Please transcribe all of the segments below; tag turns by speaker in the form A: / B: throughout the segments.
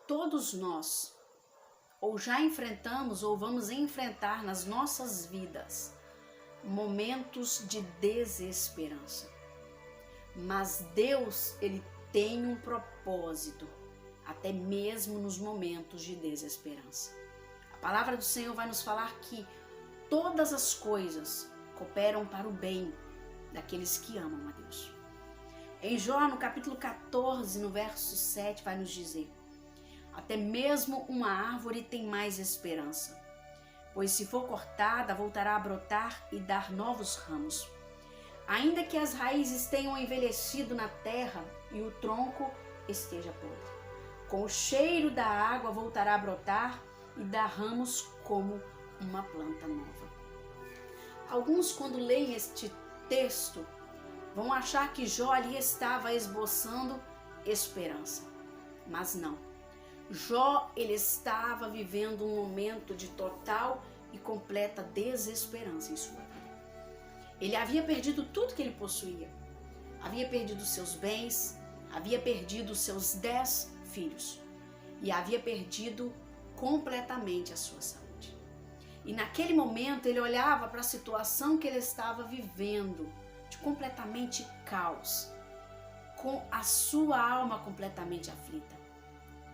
A: Todos nós, ou já enfrentamos ou vamos enfrentar nas nossas vidas, momentos de desesperança. Mas Deus, Ele tem um propósito, até mesmo nos momentos de desesperança. A palavra do Senhor vai nos falar que todas as coisas cooperam para o bem daqueles que amam a Deus. Em Jó, no capítulo 14, no verso 7, vai nos dizer: até mesmo uma árvore tem mais esperança, pois se for cortada, voltará a brotar e dar novos ramos. Ainda que as raízes tenham envelhecido na terra e o tronco esteja podre, com o cheiro da água voltará a brotar e dar ramos como uma planta nova. Alguns, quando leem este texto, vão achar que Jó ali estava esboçando esperança, mas não. Jó, ele estava vivendo um momento de total e completa desesperança em sua vida. Ele havia perdido tudo que ele possuía. Havia perdido seus bens, havia perdido seus 10 filhos e havia perdido completamente a sua saúde. E naquele momento ele olhava para a situação que ele estava vivendo, de completamente caos, com a sua alma completamente aflita.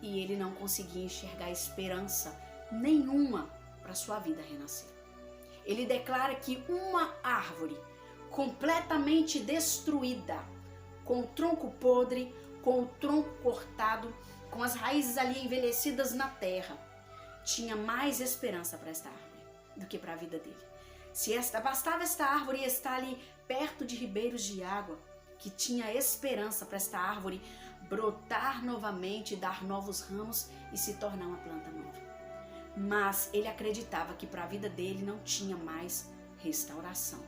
A: E ele não conseguia enxergar esperança nenhuma para sua vida renascer. Ele declara que uma árvore completamente destruída, com o tronco podre, com o tronco cortado, com as raízes ali envelhecidas na terra, tinha mais esperança para esta árvore do que para a vida dele. Bastava esta árvore estar ali perto de ribeiros de água, que tinha esperança para esta árvore brotar novamente, dar novos ramos e se tornar uma planta nova. Mas ele acreditava que para a vida dele não tinha mais restauração.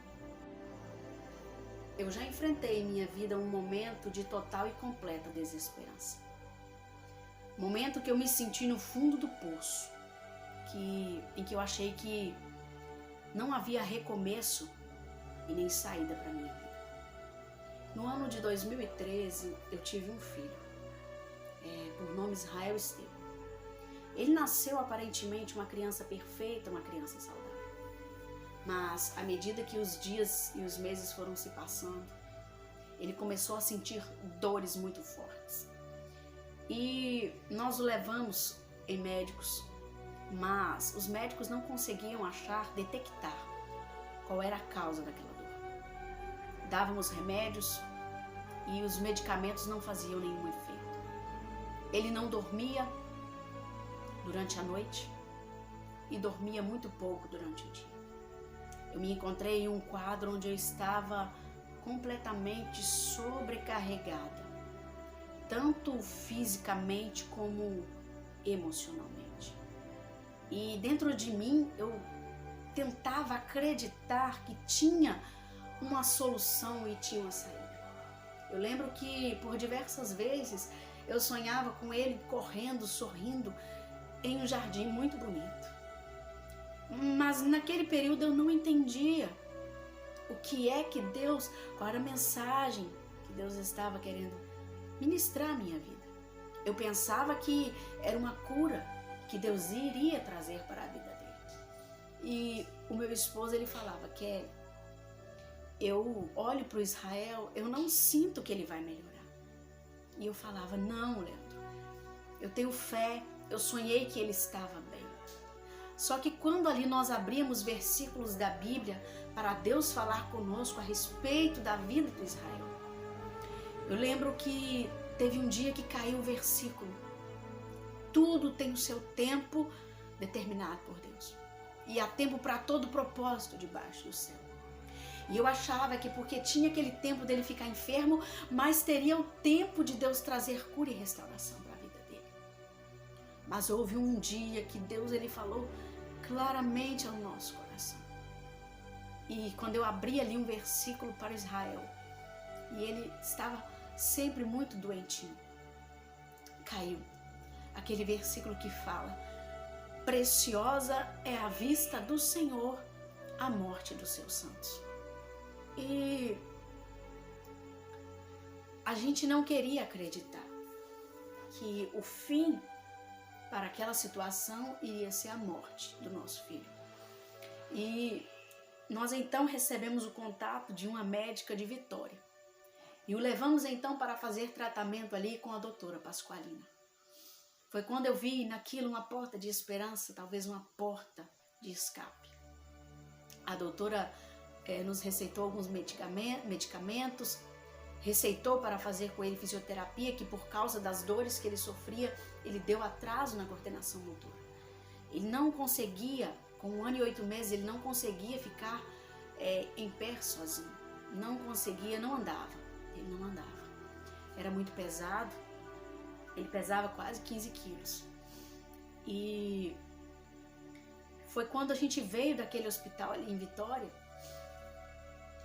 A: Eu já enfrentei em minha vida um momento de total e completa desesperança. Momento que eu me senti no fundo do poço, em que eu achei que não havia recomeço e nem saída para minha vida. No ano de 2013, eu tive um filho, por nome Israel Estevam. Ele nasceu aparentemente uma criança perfeita, uma criança saudável. Mas à medida que os dias e os meses foram se passando, ele começou a sentir dores muito fortes. E nós o levamos em médicos, mas os médicos não conseguiam detectar qual era a causa daquela dor. Dávamos remédios e os medicamentos não faziam nenhum efeito. Ele não dormia durante a noite e dormia muito pouco durante o dia. Eu me encontrei em um quadro onde eu estava completamente sobrecarregada, tanto fisicamente como emocionalmente. E dentro de mim eu tentava acreditar que tinha uma solução e tinha uma saída. Eu lembro que por diversas vezes eu sonhava com ele correndo, sorrindo em um jardim muito bonito. Mas naquele período eu não entendia o que é que Deus, qual era a mensagem que Deus estava querendo ministrar à minha vida. Eu pensava que era uma cura que Deus iria trazer para a vida dele. E o meu esposo, ele falava: Kelly, eu olho para o Israel, eu não sinto que ele vai melhorar. E eu falava: não, Leandro, eu tenho fé, eu sonhei que ele estava bem. Só que quando ali nós abrimos versículos da Bíblia para Deus falar conosco a respeito da vida do Israel, eu lembro que teve um dia que caiu o versículo: tudo tem o seu tempo determinado por Deus, e há tempo para todo propósito debaixo do céu. E eu achava que porque tinha aquele tempo dele ficar enfermo, mas teria o tempo de Deus trazer cura e restauração para a vida dele. Mas houve um dia que Deus, ele falou claramente ao nosso coração. E quando eu abri ali um versículo para Israel, e ele estava sempre muito doentinho, caiu aquele versículo que fala: preciosa é a vista do Senhor a morte dos seus santos. E a gente não queria acreditar que o fim para aquela situação iria ser a morte do nosso filho. E nós então recebemos o contato de uma médica de Vitória e o levamos então para fazer tratamento ali com a doutora Pasqualina. Foi quando eu vi naquilo uma porta de esperança, talvez uma porta de escape. A doutora nos receitou alguns medicamentos, receitou para fazer com ele fisioterapia, que por causa das dores que ele sofria, ele deu atraso na coordenação motora. Ele não conseguia, com 1 ano e 8 meses, ele não conseguia ficar em pé sozinho. Não conseguia, não andava. Ele não andava. Era muito pesado. Ele pesava quase 15 quilos. E foi quando a gente veio daquele hospital ali em Vitória,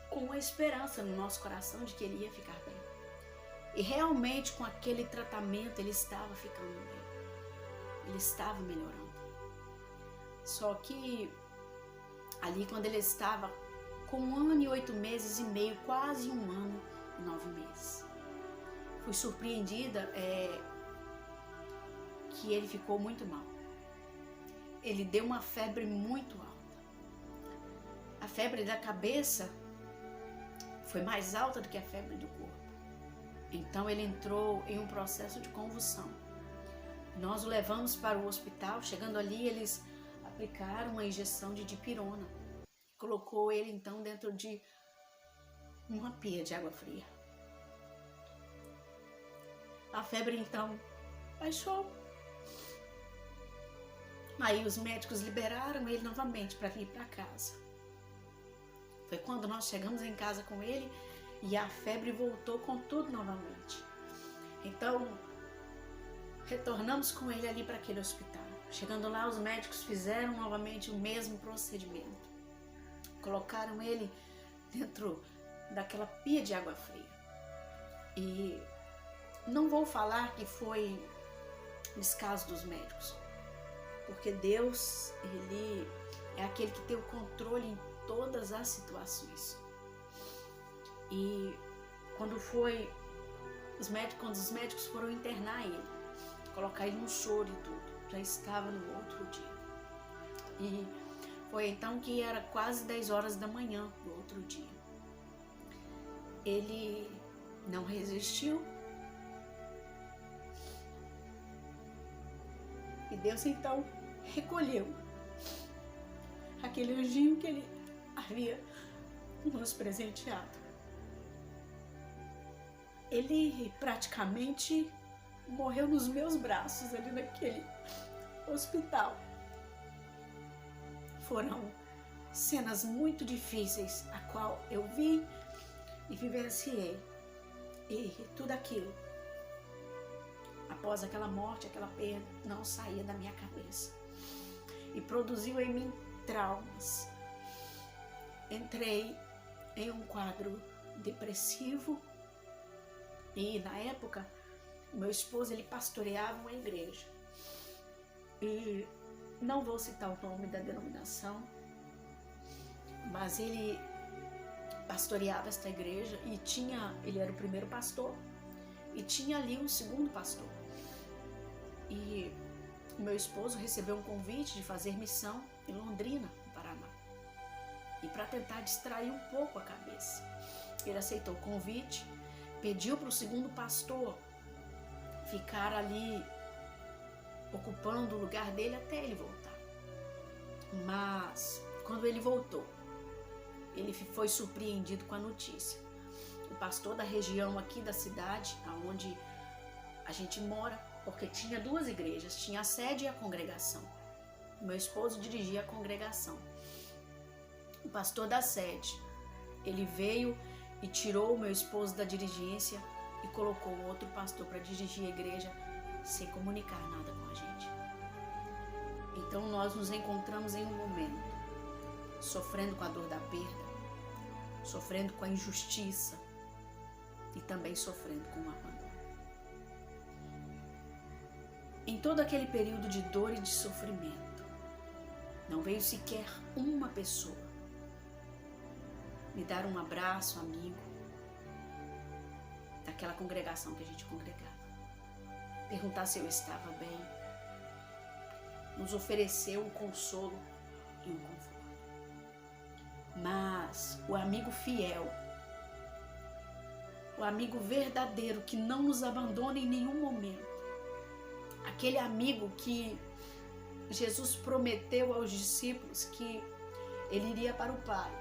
A: com uma esperança no nosso coração de que ele ia ficar bem. E realmente com aquele tratamento ele estava ficando bem. Ele estava melhorando. Só que ali quando ele estava com 1 ano e 8 meses e meio, quase 1 ano e 9 meses, fui surpreendida que ele ficou muito mal. Ele deu uma febre muito alta. A febre da cabeça foi mais alta do que a febre do corpo. Então ele entrou em um processo de convulsão. Nós o levamos para o hospital. Chegando ali, eles aplicaram uma injeção de dipirona. Colocou ele então dentro de uma pia de água fria. A febre então baixou. Aí os médicos liberaram ele novamente para vir para casa. Foi quando nós chegamos em casa com ele e a febre voltou com tudo novamente. Então, retornamos com ele ali para aquele hospital. Chegando lá, os médicos fizeram novamente o mesmo procedimento. Colocaram ele dentro daquela pia de água fria. E não vou falar que foi descaso dos médicos, porque Deus, Ele é aquele que tem o controle em todas as situações. E quando os médicos foram internar ele, colocar ele no soro e tudo, já estava no outro dia. E foi então que era quase 10 horas da manhã do outro dia. Ele não resistiu. E Deus então recolheu aquele anjinho que ele havia nos presenteado. Ele praticamente morreu nos meus braços ali naquele hospital. Foram cenas muito difíceis, a qual eu vi e vivenciei. E tudo aquilo, após aquela morte, aquela perda, não saía da minha cabeça. E produziu em mim traumas. Entrei em um quadro depressivo. E na época, meu esposo, ele pastoreava uma igreja. E não vou citar o nome da denominação, mas ele pastoreava esta igreja e ele era o primeiro pastor e tinha ali um segundo pastor. E o meu esposo recebeu um convite de fazer missão em Londrina, no Paraná, e para tentar distrair um pouco a cabeça. Ele aceitou o convite, pediu para o segundo pastor ficar ali ocupando o lugar dele até ele voltar. Mas quando ele voltou, ele foi surpreendido com a notícia. O pastor da região aqui da cidade, onde a gente mora, porque tinha 2 igrejas, tinha a sede e a congregação. Meu esposo dirigia a congregação. O pastor da sede, ele veio e tirou o meu esposo da dirigência e colocou outro pastor para dirigir a igreja sem comunicar nada com a gente. Então nós nos encontramos em um momento sofrendo com a dor da perda, sofrendo com a injustiça e também sofrendo com o abandono. Em todo aquele período de dor e de sofrimento, não veio sequer uma pessoa me dar um abraço amigo daquela congregação que a gente congregava, perguntar se eu estava bem, nos ofereceu um consolo e um conforto. Mas o amigo fiel, o amigo verdadeiro que não nos abandona em nenhum momento, aquele amigo que Jesus prometeu aos discípulos que ele iria para o Pai,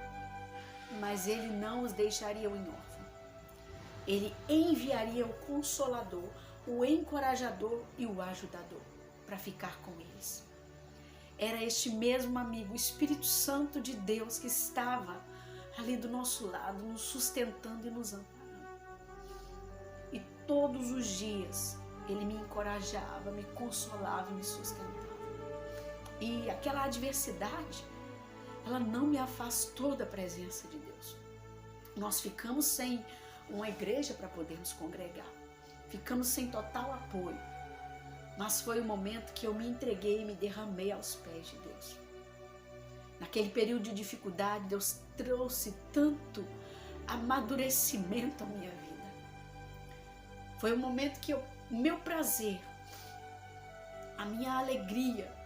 A: mas ele não os deixaria em órfão. Ele enviaria o Consolador, o Encorajador e o Ajudador para ficar com eles. Era este mesmo amigo, o Espírito Santo de Deus, que estava ali do nosso lado, nos sustentando e nos amparando. E todos os dias ele me encorajava, me consolava e me sustentava. E aquela adversidade, ela não me afastou da presença de Deus. Nós ficamos sem uma igreja para podermos congregar. Ficamos sem total apoio. Mas foi o momento que eu me entreguei e me derramei aos pés de Deus. Naquele período de dificuldade, Deus trouxe tanto amadurecimento à minha vida. Foi o momento que o meu prazer, a minha alegria,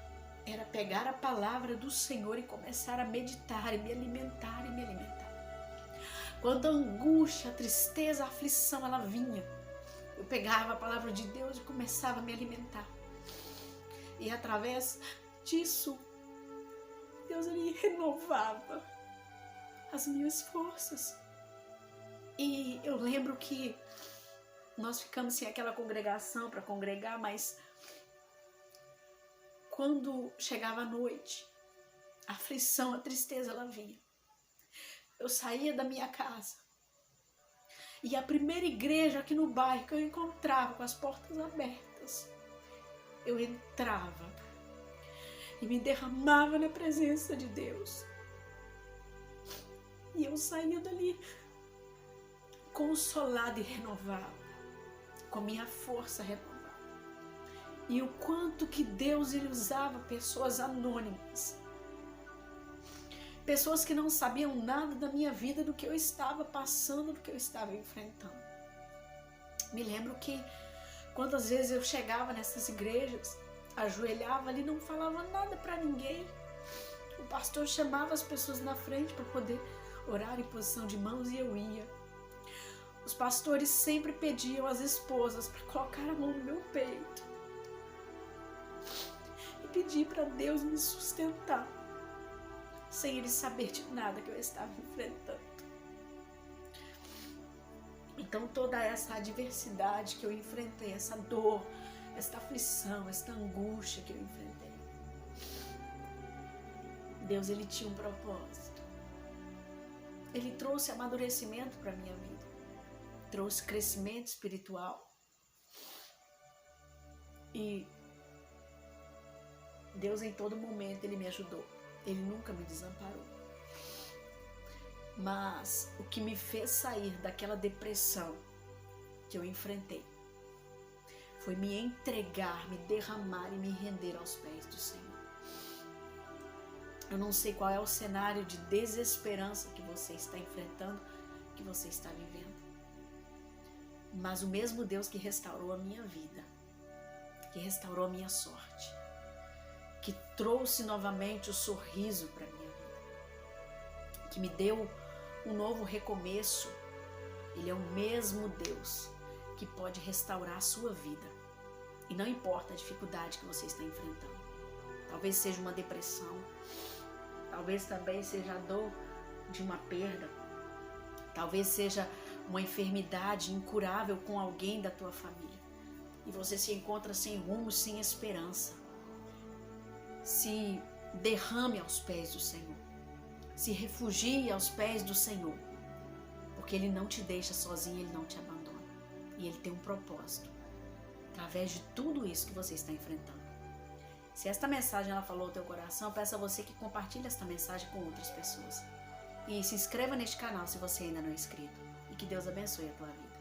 A: era pegar a palavra do Senhor e começar a meditar e me alimentar e me alimentar. Quando a angústia, a tristeza, a aflição, ela vinha, eu pegava a palavra de Deus e começava a me alimentar. E através disso, Deus ele renovava as minhas forças. E eu lembro que nós ficamos sem aquela congregação para congregar, mas quando chegava a noite, a aflição, a tristeza, ela vinha. Eu saía da minha casa e a primeira igreja aqui no bairro que eu encontrava com as portas abertas, eu entrava e me derramava na presença de Deus. E eu saía dali consolada e renovada, com minha força renovada. E o quanto que Deus ele usava pessoas anônimas, pessoas que não sabiam nada da minha vida, do que eu estava passando, do que eu estava enfrentando. Me lembro que quantas vezes eu chegava nessas igrejas, ajoelhava ali, não falava nada para ninguém. O pastor chamava as pessoas na frente para poder orar em posição de mãos e eu ia. Os pastores sempre pediam às esposas para colocar a mão no meu peito e pedir para Deus me sustentar, sem ele saber de nada que eu estava enfrentando. Então toda essa adversidade que eu enfrentei, essa dor, essa aflição, essa angústia que eu enfrentei, Deus ele tinha um propósito. Ele trouxe amadurecimento para a minha vida, trouxe crescimento espiritual. E Deus em todo momento ele me ajudou. Ele nunca me desamparou. Mas o que me fez sair daquela depressão que eu enfrentei foi me entregar, me derramar e me render aos pés do Senhor. Eu não sei qual é o cenário de desesperança que você está enfrentando, que você está vivendo. Mas o mesmo Deus que restaurou a minha vida, que restaurou a minha sorte, que trouxe novamente o sorriso para a minha vida, que me deu um novo recomeço, ele é o mesmo Deus que pode restaurar a sua vida. E não importa a dificuldade que você está enfrentando. Talvez seja uma depressão, talvez também seja a dor de uma perda, talvez seja uma enfermidade incurável com alguém da tua família. E você se encontra sem rumo, sem esperança. Se derrame aos pés do Senhor. Se refugie aos pés do Senhor. Porque Ele não te deixa sozinho, Ele não te abandona. E Ele tem um propósito através de tudo isso que você está enfrentando. Se esta mensagem ela falou ao teu coração, eu peço a você que compartilhe esta mensagem com outras pessoas. E se inscreva neste canal se você ainda não é inscrito. E que Deus abençoe a tua vida.